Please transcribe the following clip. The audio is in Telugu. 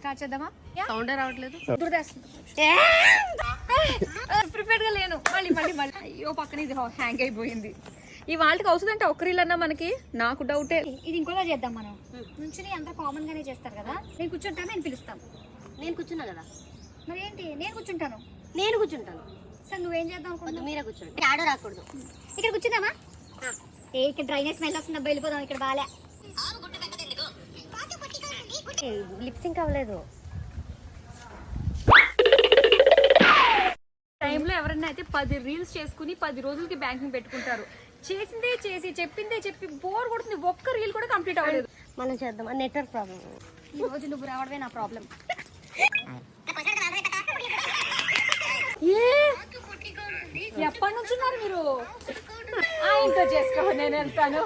స్టార్ట్ చేద్దామా? సౌండే రావట్లేదు. ప్రిపేర్డ్ గా లేను. మళ్ళీ మళ్ళీ మళ్ళీ అయ్యో పక్కన ఇది హ్యాంగ్ అయిపోయింది. ఈ వాళ్ళకి అవుతుందంటే ఒక్క రీల్ అన్నా మనకి. నాకు డౌటే. ఇది ఇంకోలా చేద్దాం మనం. నుంచుని అంతా కామన్ గానే చేస్తారు కదా. నేను కూర్చుంటాను, నేను పిలుస్తాను. నేను కూర్చున్నా కదా. మరి ఏంటి? నేను కూర్చుంటాను. నేను కూర్చుంటాను. సార్ నువ్వేం చేద్దాం అనుకుంటున్నావు? మీరే కూర్చోండి. ఆడో రాకూడదు. ఇక్కడ కూర్చుందామా? ఇక్కడ డ్రైనేజ్ స్మెల్ వస్తుందా? వెళ్ళిపోదాం. ఇక్కడ బాలే. లిప్సింక్ అవ్వలేదు. టైంలో ఎవరన్నా అయితే 10 రీల్స్ చేసుకుని 10 రోజులకి బ్యాంకింగ్ పెట్టుకుంటారు. చేసిందే చేసి చెప్పిందే చెప్పి బోర్ కొడుతుంది. ఒక్క రీల్ కూడా కంప్లీట్ అవ్వలేదు. మనం చేద్దాం. Network problem. ఈ రోజు నువ్వు రావడమే నా ప్రాబ్లం. ఎప్పటి నుంచి ఉన్నారు మీరు? ఆయనతో చేసుకో, నేను వెళ్తాను.